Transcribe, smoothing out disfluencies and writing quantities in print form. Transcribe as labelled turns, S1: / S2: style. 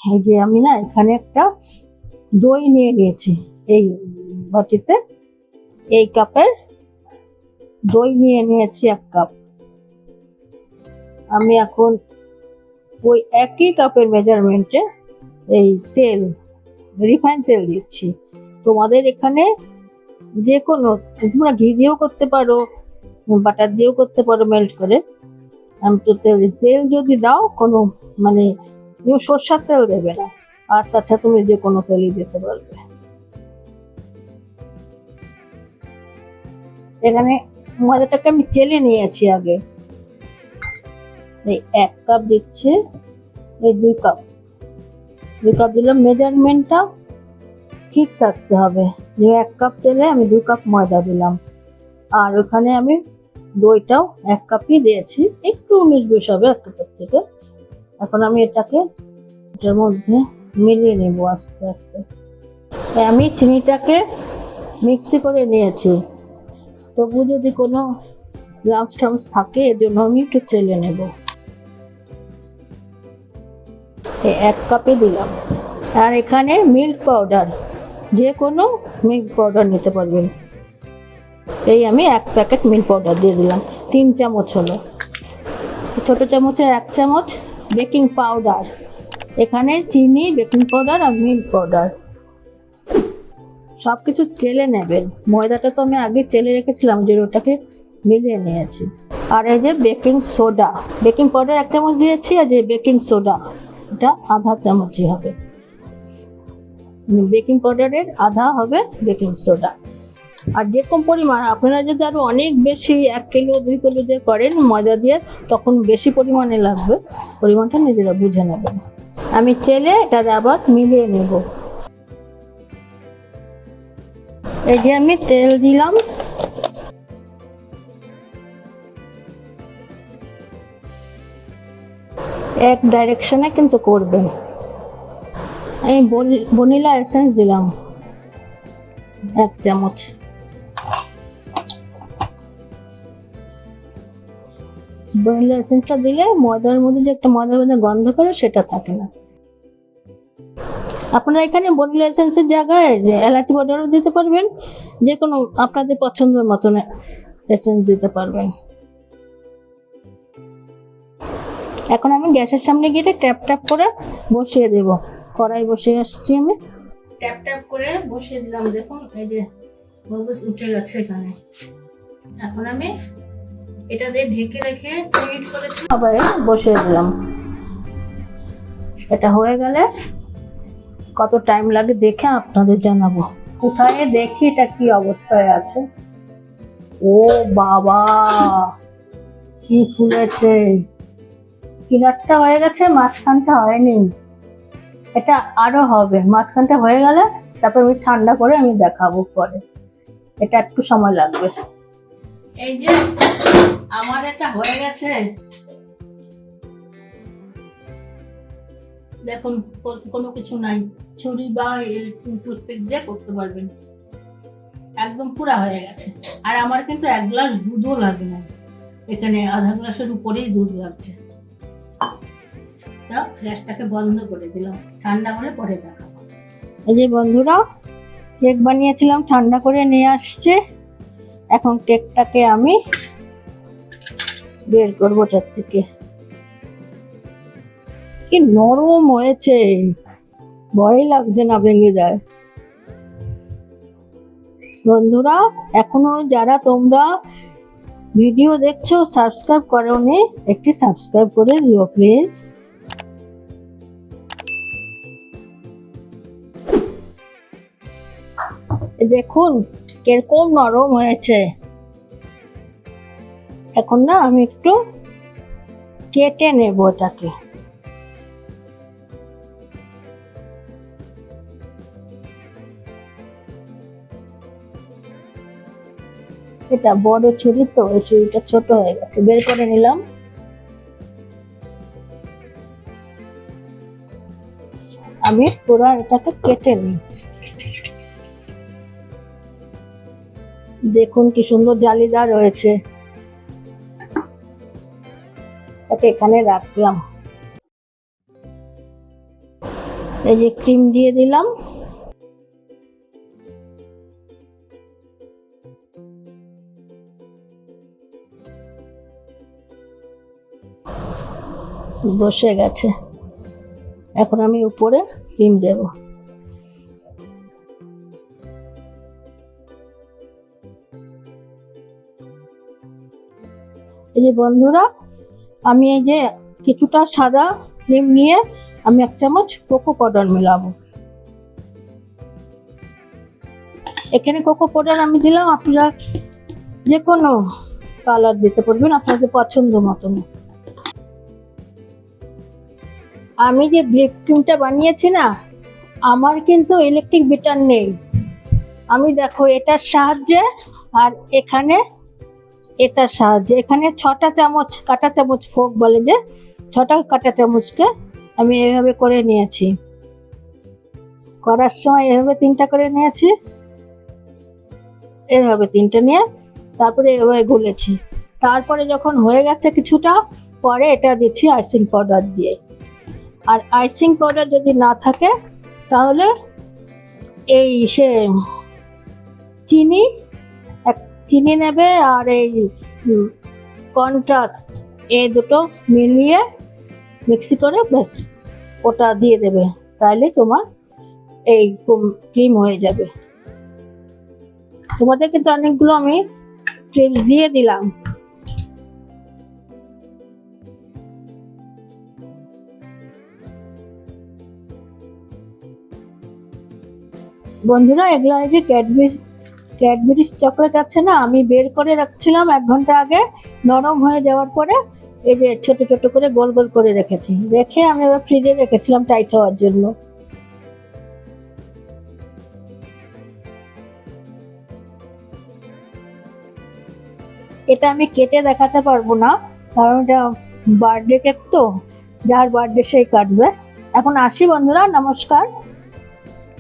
S1: এই যে আমি না এখানে একটা দই নিয়ে নিয়েছি, এই বাটিতে এই কাপের দই নিয়ে নিয়েছি 1 কাপ। আমি এখন ওই একই কাপের মেজারমেন্টে এই তেল, রিফাইন তেল দিচ্ছি। তোমাদের এখানে যে কোনো, তোমরা ঘি দিয়েও করতে পারো, বাটার দিয়েও করতে পারো মেল্ট করে। আমি তো তেল যদি দাও কোনো মানে তুমি সরষের তেল দেবে না, আর তাছাড়া তুমি যে কোনো তেলই দিতে পারবে। এখানে ময়দাটাকে আমি চেলে নিয়েছি আগে। এই 1 কাপ দিচ্ছে, এই 2 কাপ দিলাম। মেজারমেন্টটা ঠিক থাকতে হবে, যে 1 কাপ তেলে আমি 2 কাপ ময়দা দিলাম। আর ওখানে আমি দইটাও 1 কাপই দিয়েছি, একটু 19-20 হবে 1 কাপের থেকে। এখন আমি এটাকে এটার মধ্যে মিলিয়ে নেব আস্তে আস্তে। আমি চিনিটাকে মিক্সি করে নিয়েছি, তবু যদি কোনো লাম্পস টাম্পস থাকে এর জন্য আমি একটু চেলে নেব। এই 1 কাপে দিলাম। আর এখানে মিল্ক পাউডার, যে কোনো মিল্ক পাউডার নিতে পারবেন। এই আমি 1 প্যাকেট মিল্ক পাউডার দিয়ে দিলাম, 3 চামচ হলো। ছোট চামচে 1 চামচ বেকিং পাউডার। এখানে চিনি, বেকিং পাউডার আর মিল্ক পাউডার সব কিছু চেলে নেবেন। ময়দাটা তো আমি আগে চেলে রেখেছিলাম, যে ওটাকে মিলিয়ে নিয়েছি। আর এই যে বেকিং সোডা, বেকিং পাউডার 1 চামচ দিয়েছি, আর যে বেকিং সোডা এটা আধা চামচই হবে। বেকিং পাউডারের আধা হবে বেকিং সোডা। আর যেরকম পরিমাণ, আপনারা যদি আরো অনেক বেশি 1 কিলো 2 কিলো দিয়ে করেন ময়দা দিয়ে, তখন বেশি পরিমাণে লাগবে, পরিমাণটা নিজেরা বুঝে নেবেন। আমি চেলে এটা আবার মিলিয়ে নেব। এই যে আমি তেল দিলাম, এক ডাইরেকশনে কিন্তু করবেন। আমি ভ্যানিলা এসেন্স দিলাম 1 চামচ। ভ্যানিলা এসেন্সটা দিলে ময়দার মধ্যে যে একটা ময়দা গন্ধ করে সেটা থাকে না। আপনারা এখানে ভ্যানিলা এসেন্সের জায়গায় এলাচি পাউডারও দিতে পারবেন, যে কোনো আপনাদের পছন্দের মতন এসেন্স দিতে পারবেন। এখন আমি গ্যাসের সামনে গিয়ে ট্যাপ ট্যাপ করে বসিয়ে দেব। কড়াই বসিয়ে আসছি, আমি ট্যাপ ট্যাপ করে বসিয়ে দিলাম। দেখুন এই যে বাবলস উঠে গেছে এখানে। এখন আমি এটা দিয়ে ঢেকে রেখে প্রিহিট করেছি, আবার বসিয়ে দিলাম। এটা হয়ে গেলে কত টাইম লাগে দেখে আপনাদের জানাবো। উঠায়ে দেখি এটা কি অবস্থায় আছে। ও বাবা, কি ফুলেছে! কিনারটা হয়ে গেছে, মাঝখানটা হয়নি। এটা আরো হবে, মাঝখানটা হয়ে গেলে তারপর আমি ঠান্ডা করে আমি দেখাবো পরে। এটা একটু সময় লাগবে। এই যে আমার এটা হয়ে গেছে, দেখুন কোনো কিছু নাই, ছুরি বা টুথপিক দিয়ে করতে পারবেন। একদম পুরা হয়ে গেছে। আর আমার কিন্তু 1 গ্লাস দুধও লাগে না, এখানে আধা গ্লাসের উপরেই দুধ লাগছে। গ্যাসটাকে বন্ধ করে দিলাম, ঠান্ডা হলে পরে দেখাবো। এই যে বন্ধুরা, কেক বানিয়েছিলাম, ঠান্ডা করে নিয়ে আসছে। এখন কেকটাকে আমি বের করবো তার থেকে। কি নরম হয়েছে, ভয় লাগছে না ভেঙে যায়। বন্ধুরা, এখনো যারা তোমরা ভিডিও দেখছো সাবস্ক্রাইব করোনি, একটি সাবস্ক্রাইব করে দিও প্লিজ। দেখুন কিরকম নরম হয়েছে। এখন না আমি একটু কেটে নেব এটাকে। এটা বড় ছুরি তো, এই ছুরিটা ছোট হয়ে গেছে, বের করে নিলাম। আমি পুরো এটাকে কেটে নিই। দেখুন কি সুন্দর জালিদার হয়েছে। এটাকে এখানে রাখলাম। এই যে ক্রিম দিয়ে দিলাম। বসে গেছে, এখন আমি উপরে ক্রিম দেব। এই যে বন্ধুরা, আমি এই যে কিছুটা সাদা ক্রিম নিয়ে আমি 1 চামচ কোকো পাউডার মেলাবো। এখানে কোকো পাউডার আমি দিলাম, আপনারা যে কোনো কালার দিতে পারবেন আপনাদের পছন্দ মতন। আমি যে ব্রেড ক্রিমটা বানিয়েছি না, আমার কিন্তু ইলেকট্রিক বিটার নেই। আমি দেখো এটার সাহায্যে আর এখানে এটার সাহায্যে, এখানে 6টা চামচ, কাঁটা চামচ ফোক বলে যে, 6টা কাঁটা চামচকে আমি এভাবে করে নিয়েছি। করার সময় এভাবে 3টা করে নিয়েছি, এভাবে 3টা নিয়ে তারপরে এভাবে গুলেছি। তারপরে যখন হয়ে গেছে কিছুটা, পরে এটা দিচ্ছি আইসিং পাউডার দিয়ে। আর আইসিং পাউডার যদি না থাকে তাহলে এই চিনি নেবে আর এই কন্ট্রাস্ট, এই দুটো মিলিয়ে মিক্সি করে ব্যাস ওটা দিয়ে দেবে, তাহলে তোমার এই ক্রিম হয়ে যাবে। তোমাদের কিন্তু অনেকগুলো আমি টিপস দিয়ে দিলাম। বন্ধুরা, এগুলো এই যে ক্যাডবেরিজ চকলেট আছে না, আমি বের করে রাখছিলাম 1 ঘন্টা আগে। নরম হয়ে যাওয়ার পরে এই যে ছোট ছোট করে গোল গোল করে রেখেছি, রেখে আমি আবার ফ্রিজে রেখেছিলাম টাইট হওয়ার জন্য। এটা আমি কেটে দেখাতে পারবো না, কারণ এটা বার্থডে কেক তো, যার বার্থডে সেই কাটবে। এখন আসি বন্ধুরা, নমস্কার।